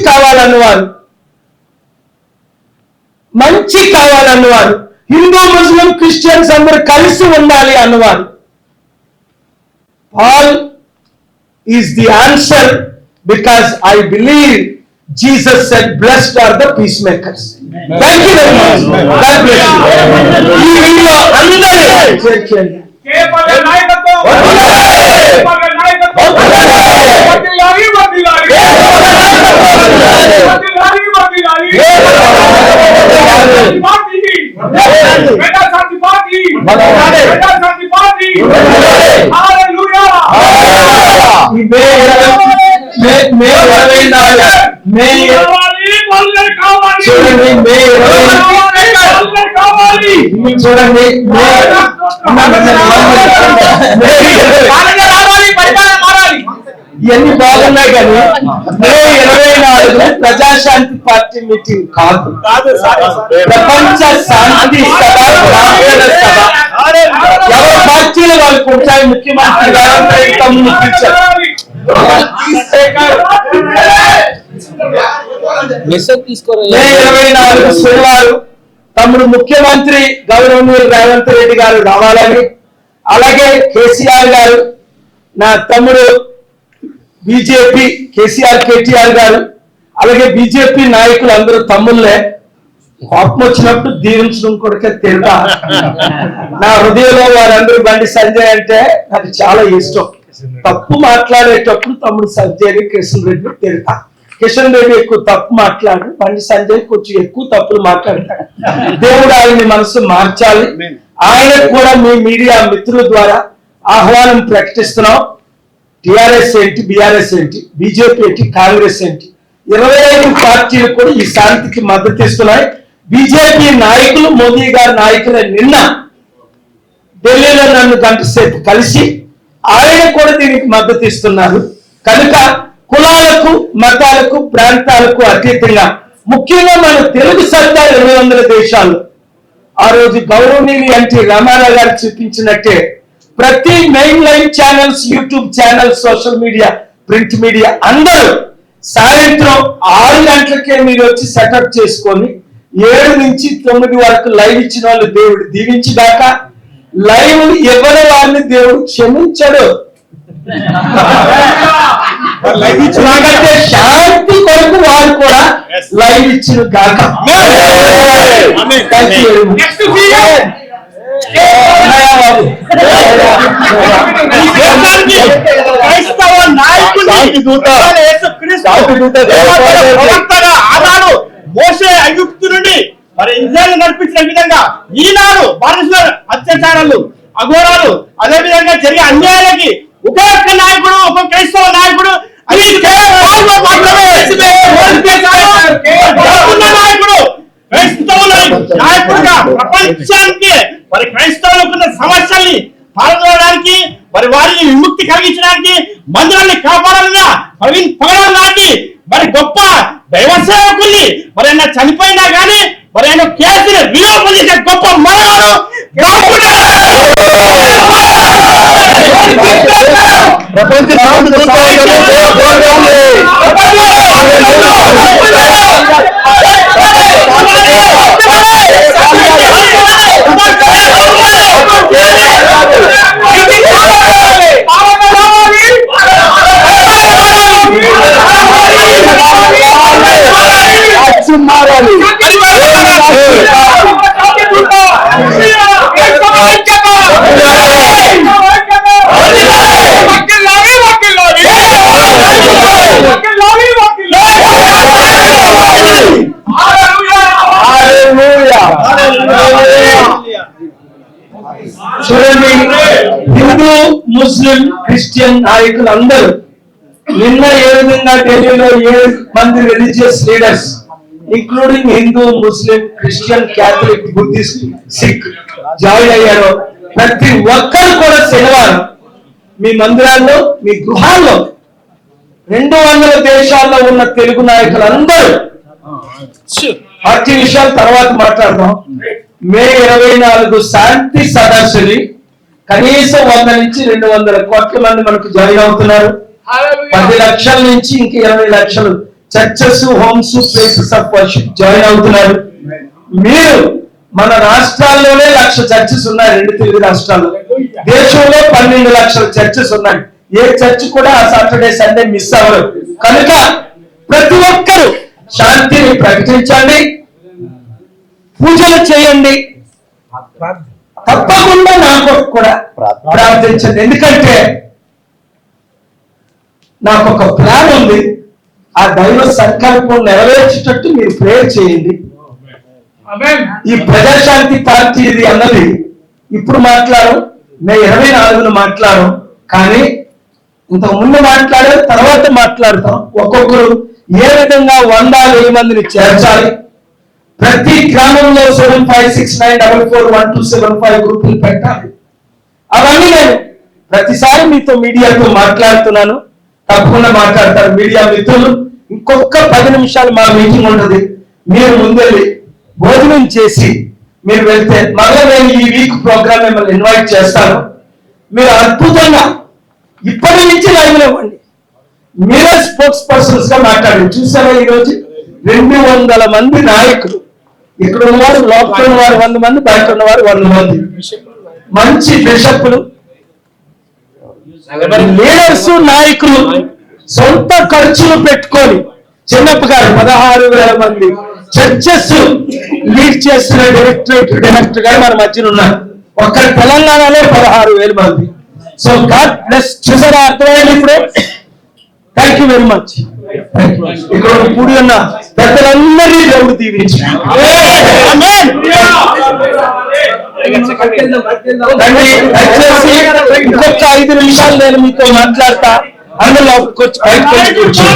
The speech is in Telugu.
కావాలన్నవారు, హిందూ ముస్లిం క్రిస్టియన్స్ అందరూ కలిసి ఉండాలి అన్నవారు. Paul is the answer because I believe Jesus said, "Blessed are the peacemakers." Thank you very much. God bless you. ఈ వీడియో అందరూ షేర్ చేయండి. చూడండి ఇవన్నీ బాగున్నాయి కానీ మే 24 ప్రజాశాంతి పార్టీ మీటింగ్ కాదు, ప్రపంచ శాంతి సభ, రామాయణ సభ. ఎవరి పార్టీలు వాళ్ళకు ఉంటాయి. ముఖ్యమంత్రి గారు తమ్ముడు మే 24 శనివారం తమ్ముడు ముఖ్యమంత్రి గౌరవనీయులు రేవంత్ రెడ్డి గారు రావాలని, అలాగే కేసీఆర్ గారు, నా తమ్ముడు బీజేపీ కేసీఆర్ కేటీఆర్ గారు, అలాగే బీజేపీ నాయకులు అందరూ తమ్ముళ్ళే. కోపం వచ్చినప్పుడు దీవించడం కొడుకే తిడతా. నా హృదయంలో వారందరూ బండి సంజయ్ అంటే నాకు చాలా ఇష్టం. తప్పు మాట్లాడేటప్పుడు తమ్ముడు సంజయ్ కిషన్ రెడ్డి తిడతా. కిషన్ రెడ్డి ఎక్కువ తప్పు మాట్లాడు, బండి సంజయ్ కొంచెం ఎక్కువ తప్పులు మాట్లాడతాడు. దేవుడు ఆయన్ని మనసు మార్చాలి. ఆయనకు కూడా మీ మీడియా మిత్రుల ద్వారా ఆహ్వానం ప్రకటిస్తున్నాం. టిఆర్ఎస్ ఏంటి, బిఆర్ఎస్ ఏంటి, బీజేపీ ఏంటి, కాంగ్రెస్ ఏంటి, 25 పార్టీలు కూడా ఈ శాంతికి మద్దతు ఇస్తున్నాయి. బీజేపీ నాయకులు, మోదీ గారి నాయకులు నిన్న ఢిల్లీలో నన్ను గంట సేపు కలిసి ఆయన కూడా దీనికి మద్దతు ఇస్తున్నారు. కనుక కులాలకు, మతాలకు, ప్రాంతాలకు అతీతంగా ముఖ్యంగా మన తెలుగు సర్కార్ 200 దేశాలు ఆ రోజు గౌరవనీయులు ఎన్టీ రామారావు గారు చూపించినట్టే ప్రతి main line channels, YouTube channels, social media, print media అందరూ సాయంత్రం 6 గంటలకే మీరు వచ్చి సెటప్ చేసుకొని 7 నుంచి 9 వరకు లైవ్ ఇచ్చిన వాళ్ళు దేవుడు దీవించిదాక, లైవ్ ఎవరి వారిని దేవుడు క్షమించడు. నాకంటే శాంతి కొరకు వారు కూడా లైవ్ ఇచ్చిన గాక. ఆనాడు మోషే ఐగుప్తు నుండి మరి ఇజ్రాయెల్ నడిపించిన విధంగా ఈనాడు భారతదేశ అత్యాచారాలు, అఘోరాలు, అదే విధంగా జరిగే అన్యాయాలకి ఒక్కొక్క నాయకుడు, ఒక క్రైస్తవ నాయకుడు నాయకుడు క్రైస్తవ నాయకుడుగా ప్రపంచానికి మరి క్రైస్తవులకున్న సమస్యల్ని పాల్గొనడానికి, మరి వారిని విముక్తి కలిగించడానికి, మందిరాన్ని కాపాడాలన్నా పగలాంటి మరి గొప్ప దైవ సేవకుల్ని మరి ఆయన చనిపోయినా కానీ మరి ఆయన కేసుని విలోపం చేసే గొప్ప మనవాడు ప్రపంచ చూడండి, హిందూ ముస్లిం క్రిస్టియన్ నాయకులు అందరూ నిన్న ఏ విధంగా ఢిల్లీలో 7 మంది religious leaders including Hindu, Muslim, Christian, Catholic, Buddhist, Sikh join అయ్యారో ప్రతి ఒక్కరు కూడా శనివారం మీ మందిరాల్లో, మీ గృహాల్లో 200 దేశాల్లో ఉన్న తెలుగు నాయకులందరూ పార్టీ విషయాలు తర్వాత మాట్లాడదాం. మే 24 శాంతి సదస్సుని కనీసం 100 నుంచి 200 కోట్ల మంది మనకు జాయిన్ అవుతున్నారు. 10 లక్షల నుంచి ఇంక 20 లక్షలు churches, homes, places of worship join అవుతున్నారు. మీరు మన రాష్ట్రాల్లోనే 1,00,000 చర్చెస్ ఉన్నాయి, 2 తెలుగు రాష్ట్రాల్లో. దేశంలో 12 లక్షల చర్చెస్ ఉన్నాయి. ఏ చర్చ్ కూడా ఆ సాటర్డే సండే మిస్ అవ్వరు. కనుక ప్రతి ఒక్కరూ శాంతిని ప్రకటించండి, పూజలు చేయండి, తప్పకుండా నాకు కూడా ప్రార్థించండి. ఎందుకంటే నాకు ఒక ప్లాన్ ఉంది. ఆ దైవ సంకల్పం నెరవేర్చేటట్టు మీరు ప్రేయర్ చేయండి. ఈ ప్రజాశాంతి పార్టీ ఇది అన్నది ఇప్పుడు మాట్లాడు, మే 24న మాట్లాడు, కానీ ఇంతకు ముందు మాట్లాడారు, తర్వాత మాట్లాడతాం. ఒక్కొక్కరు ఏ విధంగా 100-1000 మందిని చేర్చాలి, ప్రతి గ్రామంలో 7569441275 గ్రూపులు పెట్టాలి. అవన్నీ నేను ప్రతిసారి మీతో మీడియాతో మాట్లాడుతున్నాను. తప్పకుండా మాట్లాడతారు మీడియా మిత్రులు. ఇంకొక 10 నిమిషాలు మా మీటింగ్ ఉంటుంది. మీరు ముందెళ్ళి భోజనం చేసి మీరు వెళ్తే మళ్ళీ నేను ఈ వీక్ ప్రోగ్రామ్ మిమ్మల్ని ఇన్వైట్ చేస్తాను. మీరు అద్భుతంగా ఇప్పటి నుంచి లైవ్ ఇవ్వండి. మీరే స్పోక్స్ పర్సన్స్ గా మాట్లాడండి. చూసారా ఈరోజు 200 మంది నాయకులు, ఇక్కడ ఉన్నవారు, లోపల ఉన్నవారు 100 మంది, బయట ఉన్నవారు 100 మంది, మంచి బిషప్లు, లీడర్స్, నాయకులు సొంత ఖర్చులు పెట్టుకొని చిన్నప్ప గారు 16,000 మంది చర్చెస్ లీడ్ చేస్తున్న డైరెక్టర్ గారు మన మధ్యన ఉన్నారు. ఒక్క తెలంగాణలో 16,000 మంది. So God bless. చూసారా, అర్థమైంది ఇప్పుడు. Thank you very much. ఇక్కడ కూడి ఉన్న పెద్దలందరినీ దేవుడు దీవించి ఇంకొక 5 నిమిషాలు నేను మీతో మాట్లాడతా. అందులో బయటకు వచ్చి